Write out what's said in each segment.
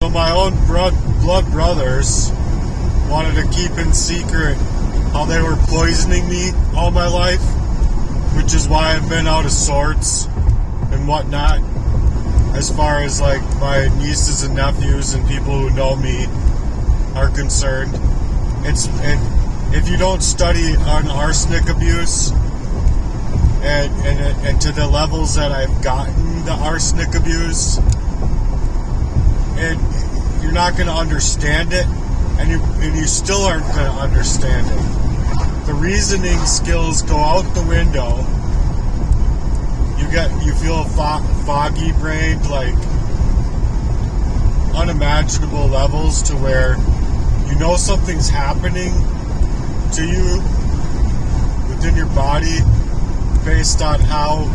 So my own blood brothers wanted to keep in secret how they were poisoning me all my life, which is why I've been out of sorts and whatnot, as far as like my nieces and nephews and people who know me are concerned. If you don't study on arsenic abuse and to the levels that I've gotten the arsenic abuse, and you're not going to understand it, and you still aren't going to understand it. The reasoning skills go out the window. You feel foggy brained, like unimaginable levels, to where you know something's happening to you within your body based on how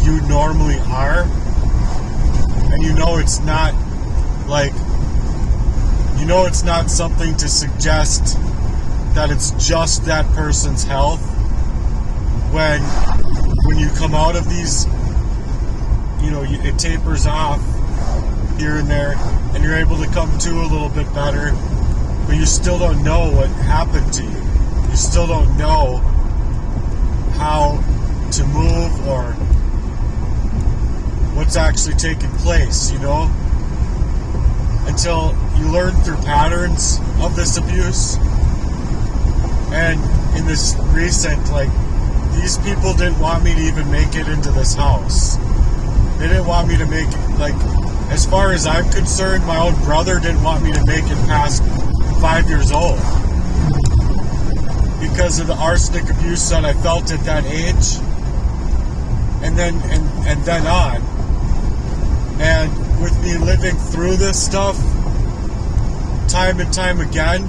you normally are, and you know it's not something to suggest that it's just that person's health. When you come out of these, it tapers off here and there, and you're able to come to a little bit better, but you still don't know what happened to you. You still don't know how to move or what's actually taking place, until you learn through patterns of this abuse. And in this recent, these people didn't want me to even make it into this house. They didn't want me to make it, as far as I'm concerned, my own brother didn't want me to make it past 5 years old because of the arsenic abuse that I felt at that age, and then on. And with me living through this stuff time and time again,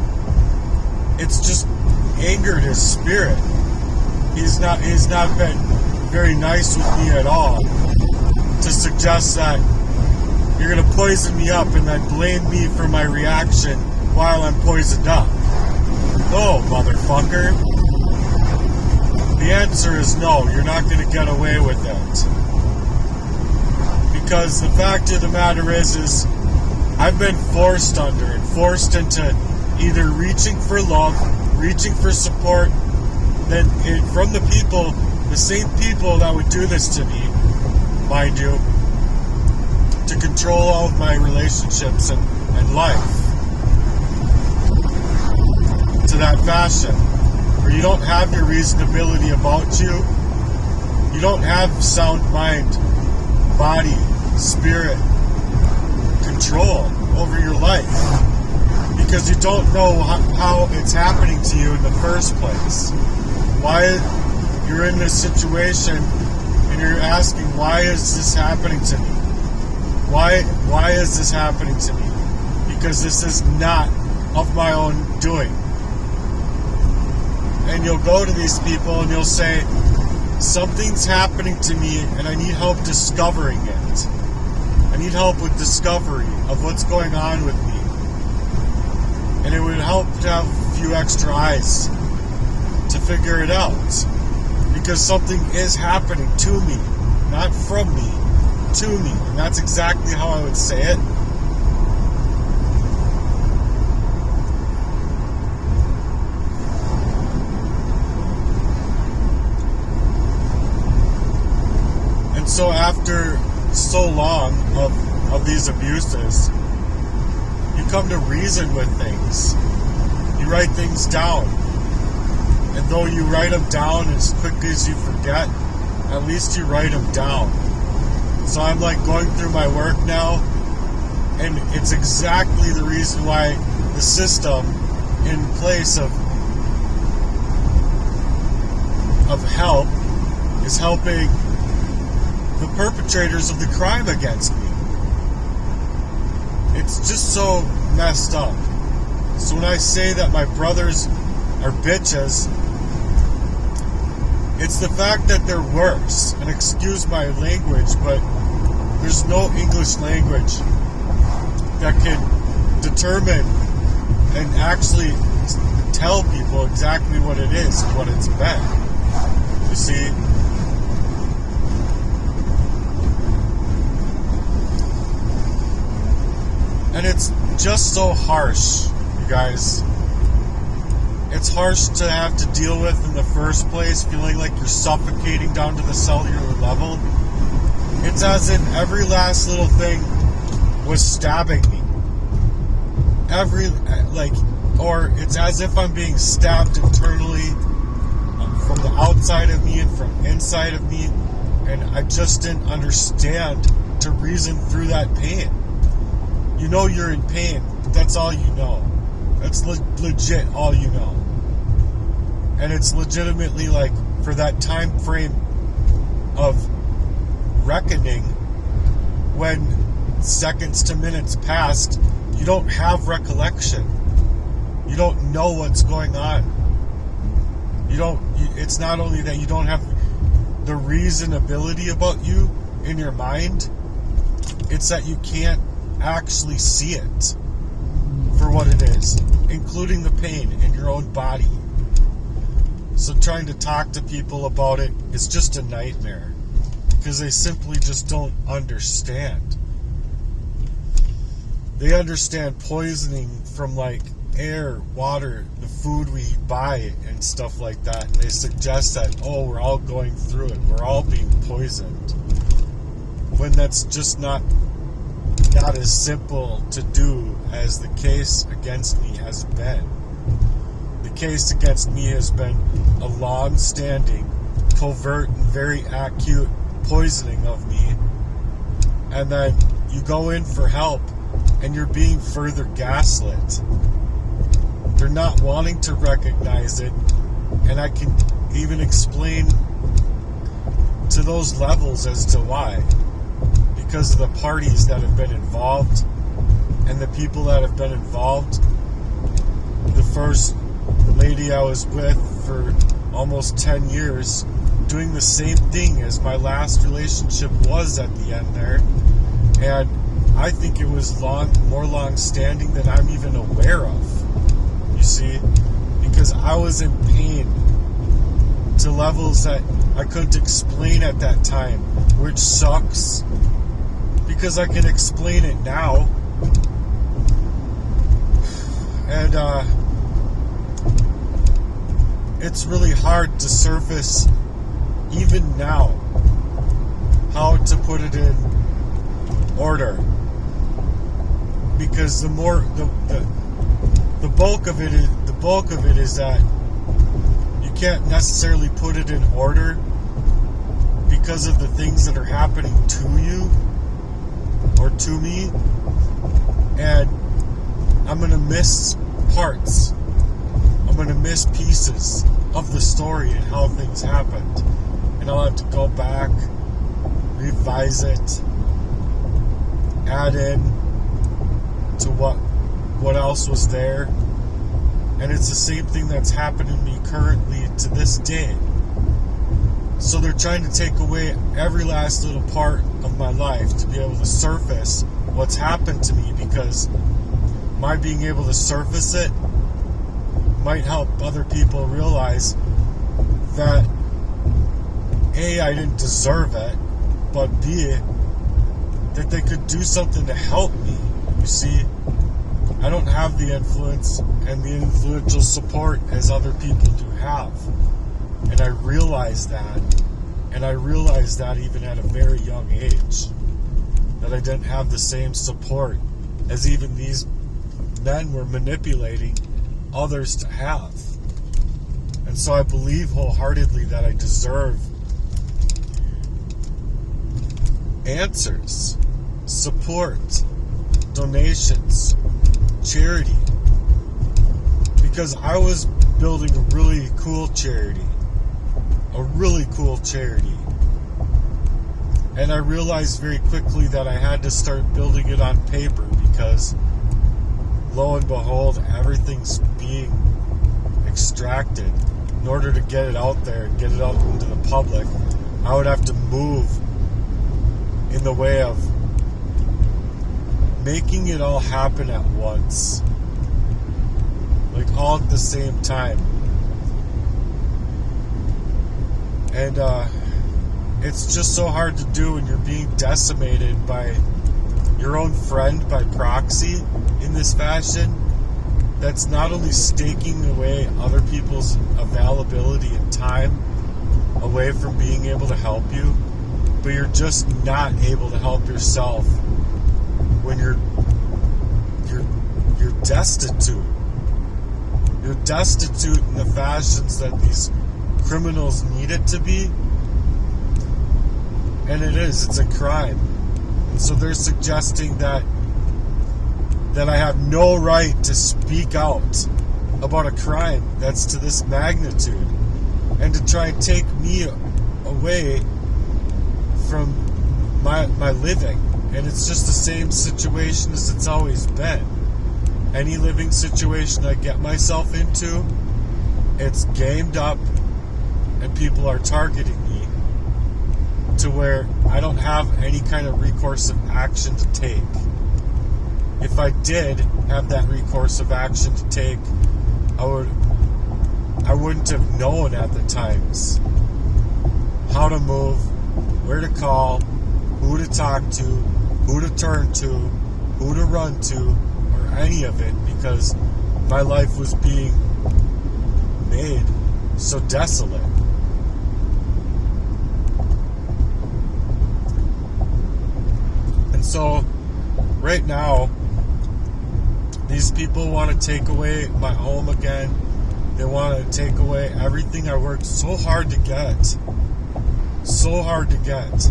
it's just angered his spirit. He's not been very nice with me at all to suggest that you're going to poison me up and then blame me for my reaction while I'm poisoned up. No, motherfucker. The answer is no. You're not going to get away with it. Because the fact of the matter is I've been forced under it, forced into either reaching for love, reaching for support, from the people, the same people that would do this to me, mind you, to control all of my relationships and life to that fashion, where you don't have your reasonability about you. You don't have sound mind, body, spirit control over your life, because you don't know how it's happening to you in the first place. Why you're in this situation and you're asking, why is this happening to me? Why is this happening to me? Because this is not of my own doing. And you'll go to these people and you'll say, something's happening to me and I need help discovering it. I need help with discovery of what's going on with me. And it would help to have a few extra eyes to figure it out. Because something is happening to me, not from me, to me. And that's exactly how I would say it. And so after so long of these abuses, you come to reason with things. You write things down. And though you write them down as quick as you forget, at least you write them down. So I'm going through my work now, and it's exactly the reason why the system in place of help is helping the perpetrators of the crime against me. It's just so messed up. So when I say that my brothers are bitches, it's the fact that they're worse. And excuse my language, but there's no English language that can determine and actually tell people exactly what it is and what it's been. You see? And it's just so harsh, you guys. It's harsh to have to deal with in the first place, feeling like you're suffocating down to the cellular level. It's as if every last little thing was stabbing me. Or it's as if I'm being stabbed internally from the outside of me and from inside of me, and I just didn't understand to reason through that pain. You know you're in pain, but that's all you know. That's legit all you know. And it's legitimately like, for that time frame of reckoning, when seconds to minutes passed, you don't have recollection. You don't know what's going on. It's not only that you don't have the reasonability about you in your mind, it's that you can't actually see it for what it is, including the pain in your own body. So trying to talk to people about it is just a nightmare, because they simply just don't understand. They understand poisoning from like air, water, the food we buy and stuff like that, and they suggest that, oh, we're all going through it, we're all being poisoned, when that's just not as simple to do as the case against me has been. The case against me has been a long-standing, covert, and very acute poisoning of me, and then you go in for help and you're being further gaslit. They're not wanting to recognize it, and I can even explain to those levels as to why. Because of the parties that have been involved and the people that have been involved. The first lady I was with for almost 10 years, doing the same thing as my last relationship was at the end there. And I think it was more long-standing than I'm even aware of. You see? Because I was in pain to levels that I couldn't explain at that time, which sucks. Because I can explain it now. And it's really hard to surface, even now, how to put it in order. Because the bulk of it is that you can't necessarily put it in order because of the things that are happening to you or to me, and I'm going to miss parts. I'm going to miss pieces of the story and how things happened, and I'll have to go back, revise it, add in to what else was there. And it's the same thing that's happening to me currently to this day. So they're trying to take away every last little part of my life to be able to surface what's happened to me, because my being able to surface it might help other people realize that A, I didn't deserve it, but B, that they could do something to help me. You see, I don't have the influence and the influential support as other people do have. And I realized that. And I realized that even at a very young age. That I didn't have the same support as even these men were manipulating others to have. And so I believe wholeheartedly that I deserve answers, support, donations, charity. Because I was building a really cool charity. And I realized very quickly that I had to start building it on paper, because lo and behold, everything's being extracted. In order to get it out there and get it out into the public, I would have to move in the way of making it all happen at once. Like all at the same time. And it's just so hard to do when you're being decimated by your own friend by proxy in this fashion, that's not only staking away other people's availability and time away from being able to help you, but you're just not able to help yourself when you're destitute. You're destitute in the fashions that these criminals need it to be. And it's a crime. And so they're suggesting that I have no right to speak out about a crime that's to this magnitude, and to try and take me away from my living. And it's just the same situation as it's always been. Any living situation I get myself into, it's gamed up and people are targeting me to where I don't have any kind of recourse of action to take. If I did have that recourse of action to take, I wouldn't have known at the times how to move, where to call, who to talk to, who to turn to, who to run to, or any of it, because my life was being made so desolate. And so, right now, these people want to take away my home again. They want to take away everything I worked so hard to get. So hard to get.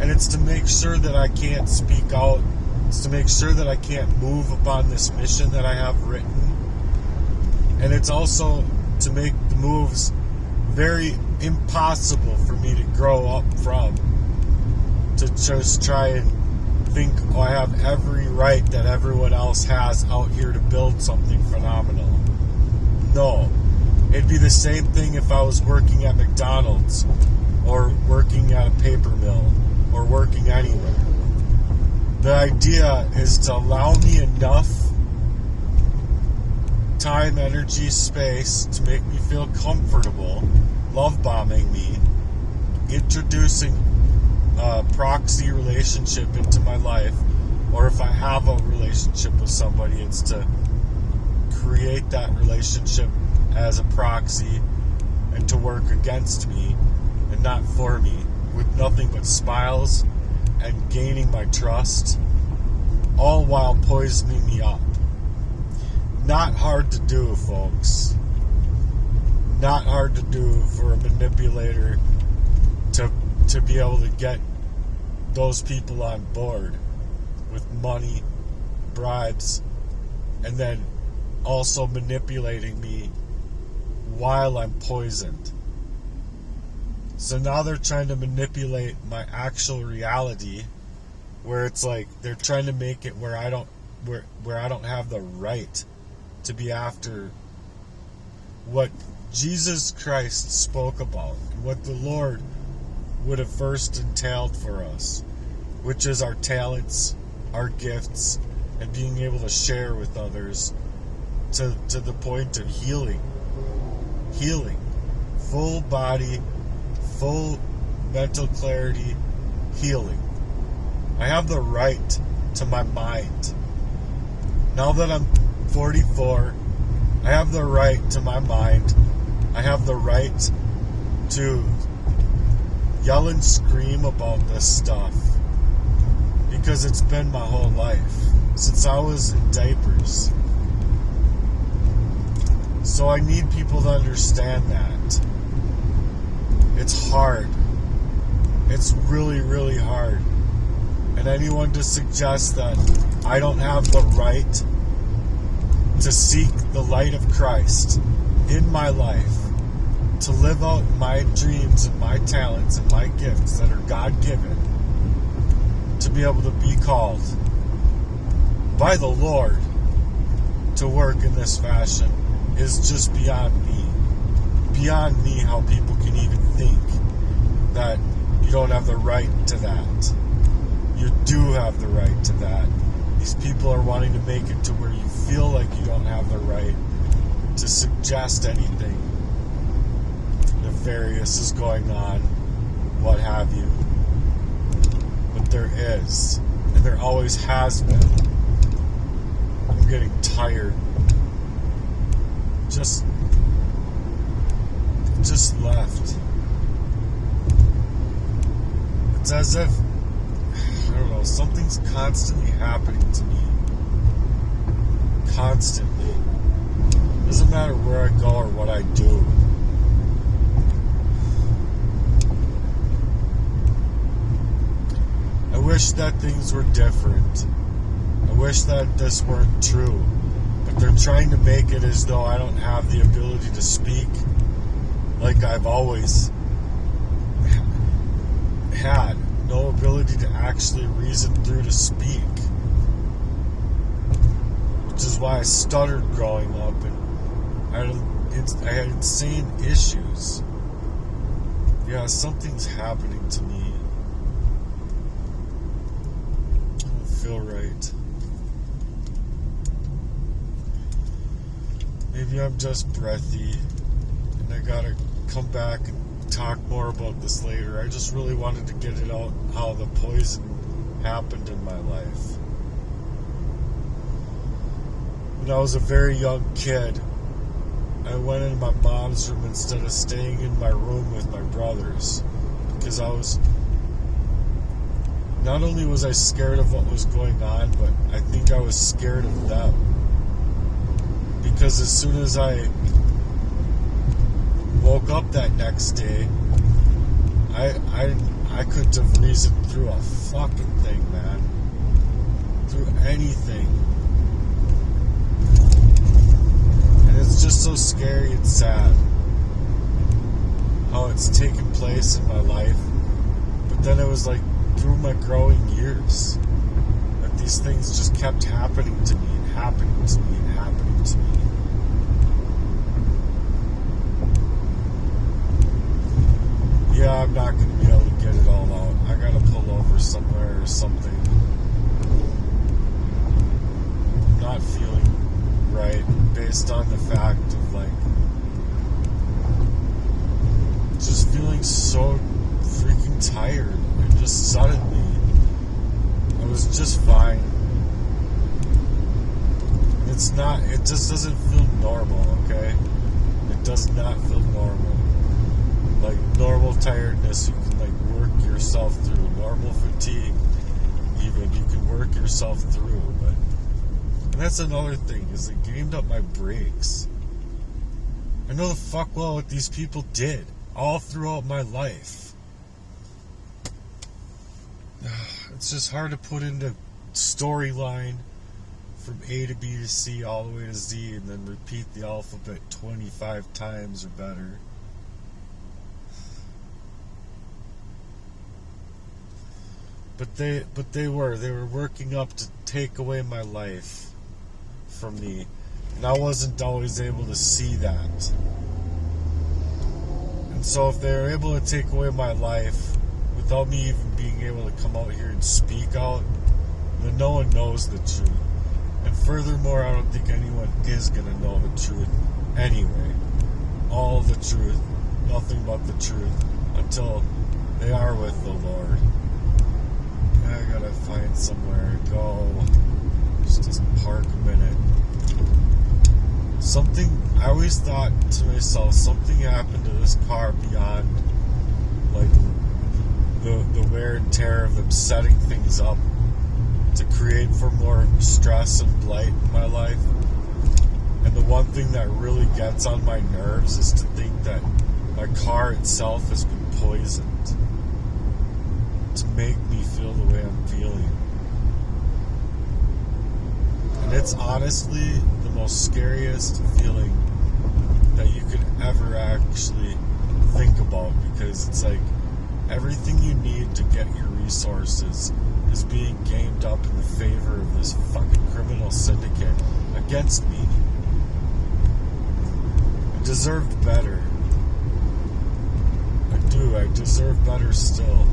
And it's to make sure that I can't speak out. It's to make sure that I can't move upon this mission that I have written. And it's also to make the moves very impossible for me to grow up from. To just try and think, oh, I have every right that everyone else has out here to build something phenomenal. No. It'd be the same thing if I was working at McDonald's or working at a paper mill or working anywhere. The idea is to allow me enough time, energy, space to make me feel comfortable, love bombing me, introducing a proxy relationship into my life, or if I have a relationship with somebody, it's to create that relationship as a proxy and to work against me and not for me, with nothing but smiles and gaining my trust, all while poisoning me up. Not hard to do, folks. Not hard to do for a manipulator to be able to get those people on board with money, bribes, and then also manipulating me while I'm poisoned. So now they're trying to manipulate my actual reality, where it's like they're trying to make it where I don't have the right to be after what Jesus Christ spoke about, what the Lord would have first entailed for us, which is our talents, our gifts, and being able to share with others to the point of healing, full body, full mental clarity, healing. I have the right to my mind. Now that I'm 44, I have the right to my mind. I have the right to yell and scream about this stuff, because it's been my whole life, since I was in diapers. So I need people to understand that. It's hard. It's really, really hard. And anyone to suggest that I don't have the right to seek the light of Christ in my life, to live out my dreams and my talents and my gifts that are God-given, to be able to be called by the Lord to work in this fashion, is just beyond me. Beyond me how people can even think that you don't have the right to that. You do have the right to that. These people are wanting to make it to where you feel like you don't have the right to suggest anything nefarious is going on, what have you. But there is. And And there always has been. I'm getting tired. Just left. It's as if, I don't know, something's constantly happening to me. Constantly. Doesn't matter where I go or what I do. I wish that things were different. I wish that this weren't true. But they're trying to make it as though I don't have the ability to speak like I've always had. No ability to actually reason through to speak. Which is why I stuttered growing up and I had insane issues. Yeah, something's happening to me. I don't feel right. Maybe I'm just breathy and I gotta come back and talk more about this later. I just really wanted to get it out how the poison happened in my life. When I was a very young kid, I went in my mom's room instead of staying in my room with my brothers because not only was I scared of what was going on, but I think I was scared of them. Because as soon as I woke up that next day, I couldn't have reasoned through a fucking thing, man. Through anything. And it's just so scary and sad how it's taken place in my life. But then it was like through my growing years that these things just kept happening to me and happening to me and happening to me. Yeah, I'm not going to be able to get it all out. I got to pull over somewhere or something. I'm not feeling right based on the fact of just feeling so freaking tired. And just suddenly, I was just fine. It just doesn't feel normal, okay? It does not feel normal. Like normal tiredness, you can work yourself through. Normal fatigue, even, you can work yourself through. And that's another thing, is they gamed up my brakes. I know the fuck well what these people did all throughout my life. It's just hard to put into storyline from A to B to C all the way to Z and then repeat the alphabet 25 times or better. But they were working up to take away my life from me, and I wasn't always able to see that. And so if they were able to take away my life without me even being able to come out here and speak out, then no one knows the truth. And furthermore, I don't think anyone is going to know the truth anyway. All the truth, nothing but the truth, until they are with the Lord. I gotta find somewhere to go. Just park a minute. I always thought to myself, something happened to this car beyond the wear and tear of them setting things up to create for more stress and blight in my life. And the one thing that really gets on my nerves is to think that my car itself has been poisoned to make me feel the way I'm feeling. And it's honestly the most scariest feeling that you could ever actually think about, because it's like everything you need to get your resources is being gamed up in the favor of this fucking criminal syndicate against me. I deserved better. I do. I deserve better still.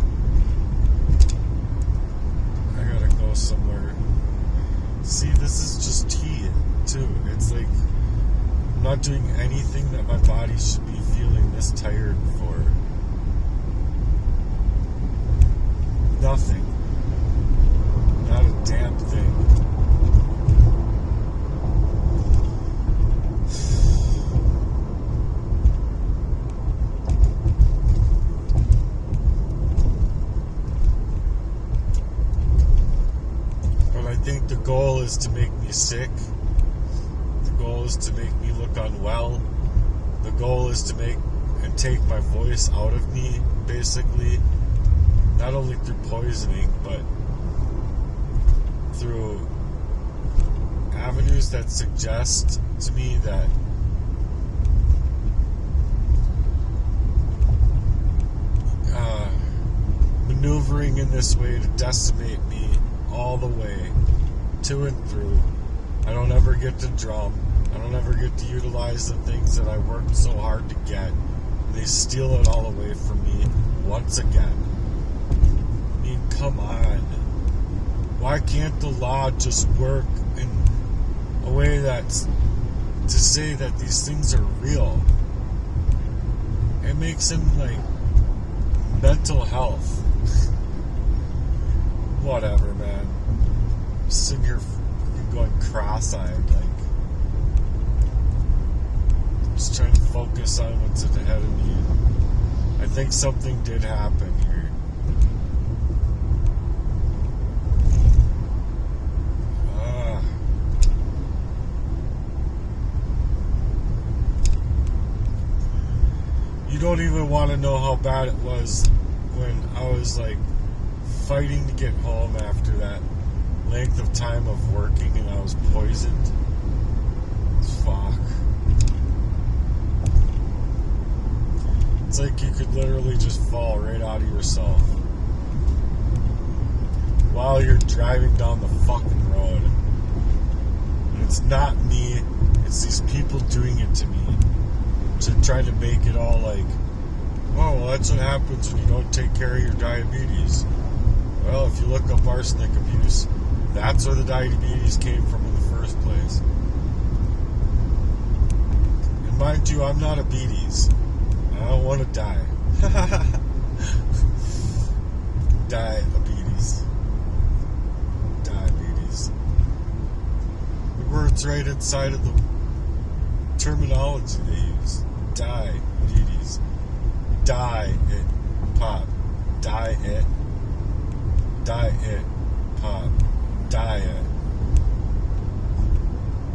I gotta go somewhere. See, this is just tea, too. It's like I'm not doing anything that my body should be feeling this tired for. Nothing. Not damn thing. But I think the goal is to make me sick. The goal is to make me look unwell. The goal is to make and take my voice out of me, basically. Not only through poisoning, but through avenues that suggest to me that maneuvering in this way to decimate me all the way to and through. I don't ever get to drum. I don't ever get to utilize the things that I worked so hard to get. They steal it all away from me once again. I mean, come on. Why can't the law just work in a way that's to say that these things are real? It makes him like mental health. Whatever, man. I'm sitting here going cross-eyed, like just trying to focus on what's ahead of me. I think something did happen here. You don't even want to know how bad it was when I was like fighting to get home after that length of time of working and I was poisoned. Fuck. It's like you could literally just fall right out of yourself while you're driving down the fucking road. And it's not me, it's these people doing it to me to try to make it all like, oh, well, that's what happens when you don't take care of your diabetes. Well, if you look up arsenic abuse, that's where the diabetes came from in the first place. And mind you, I'm not a beaties. I don't want to die. Diabetes. Diabetes. The word's right inside of the terminology they use. Diabetes. Die it. Pop. Die it. Die it. Pop. Diet.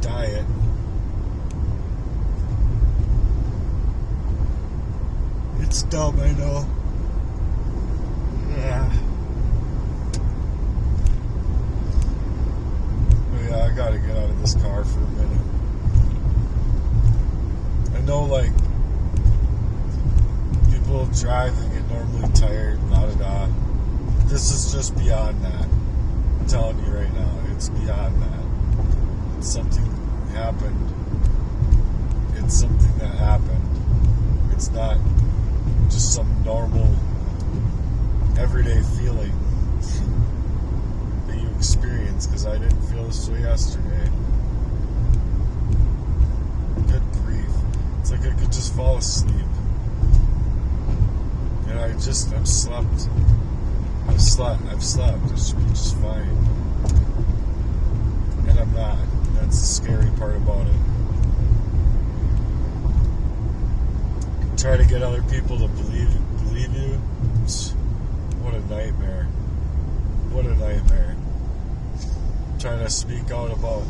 Diet. It's dumb, I know. Yeah. But yeah, I gotta get out of this car for a minute. I know, like, people driving get normally tired, la-da-da. This is just beyond that. I'm telling you right now, it's beyond that. It's something happened. It's something that happened. It's not just some normal, everyday feeling that you experience, because I didn't feel this way yesterday. Good grief. It's like I could just fall asleep. And I've slept. I should be just fine. And I'm not. That's the scary part about it. Try to get other people to believe you. What a nightmare. What a nightmare. Trying to speak out about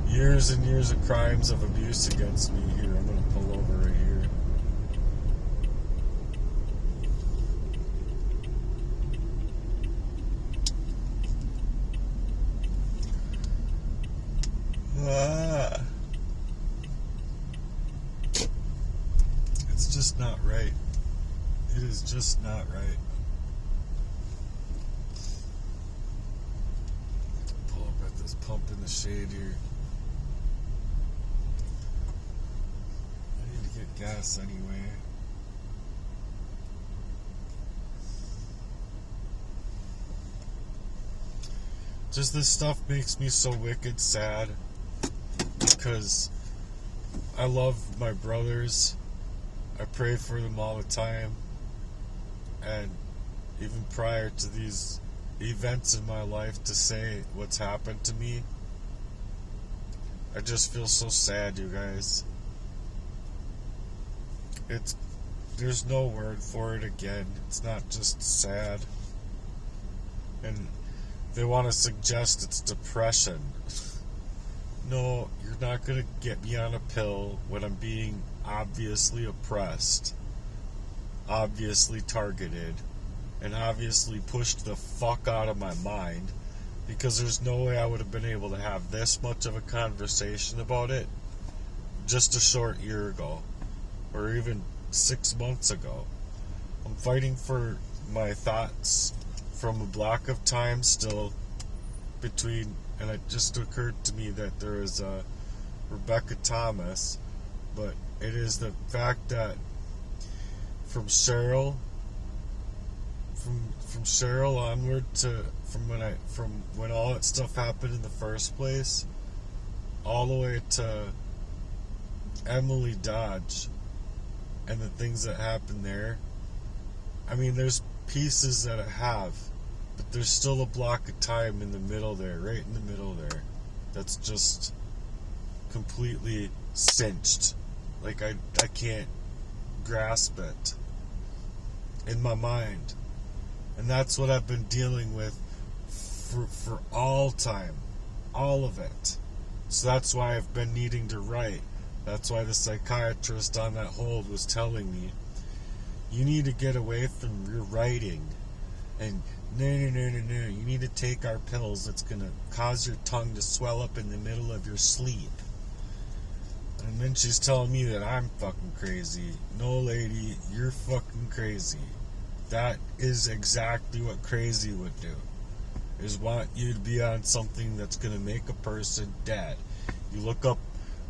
years and years of crimes of abuse against me here. I'm going to pull over right here. It's just not right. It is just not right. Pull up at this pump in the shade here. I need to get gas anyway. Just this stuff makes me so wicked sad, because I love my brothers. I pray for them all the time. And even prior to these events in my life to say what's happened to me. I just feel so sad, you guys. There's no word for it again. It's not just sad. And they want to suggest it's depression. No, you're not going to get me on a pill when I'm being obviously oppressed, obviously targeted, and obviously pushed the fuck out of my mind, because there's no way I would have been able to have this much of a conversation about it just a short year ago, or even 6 months ago. I'm fighting for my thoughts from a block of time still between, and it just occurred to me that there is a Rebecca Thomas, but it is the fact that from Cheryl onward to from when all that stuff happened in the first place, all the way to Emily Dodge and the things that happened there. I mean, there's pieces that I have, but there's still a block of time in the middle there, right in the middle there, that's just completely cinched. Like I can't grasp it in my mind. And that's what I've been dealing with for all time. All of it. So that's why I've been needing to write. That's why the psychiatrist on that hold was telling me, you need to get away from your writing. And no. You need to take our pills that's going to cause your tongue to swell up in the middle of your sleep. And then she's telling me that I'm fucking crazy. No, lady, you're fucking crazy. That is exactly what crazy would do. Is want you to be on something that's going to make a person dead. You look up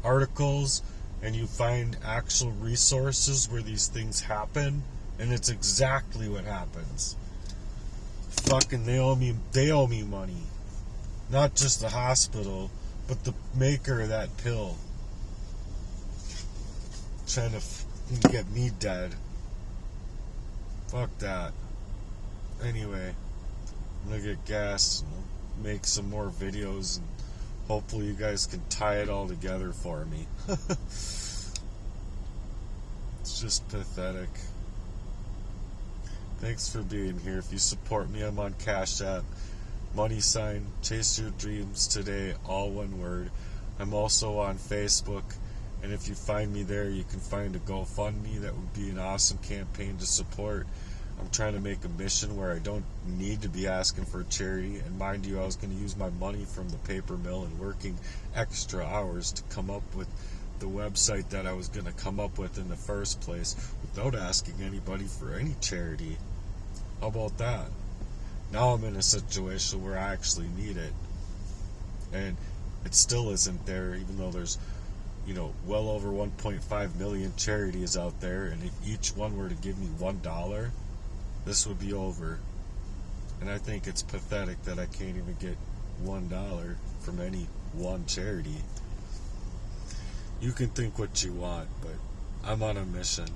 articles and you find actual resources where these things happen, and it's exactly what happens. Fucking they owe me money. Not just the hospital, but the maker of that pill. Trying to get me dead. Fuck that. Anyway, I'm gonna get gas and make some more videos, and hopefully you guys can tie it all together for me. It's just pathetic. Thanks for being here. If you support me, I'm on Cash App, $ Chase Your Dreams Today, all one word. I'm also on Facebook, and if you find me there, you can find a GoFundMe. That would be an awesome campaign to support. I'm trying to make a mission where I don't need to be asking for charity. And mind you, I was going to use my money from the paper mill and working extra hours to come up with the website that I was going to come up with in the first place without asking anybody for any charity. How about that? Now I'm in a situation where I actually need it. And it still isn't there, even though there's, well over 1.5 million charities out there, and if each one were to give me $1, this would be over. And I think it's pathetic that I can't even get $1 from any one charity. You can think what you want, but I'm on a mission.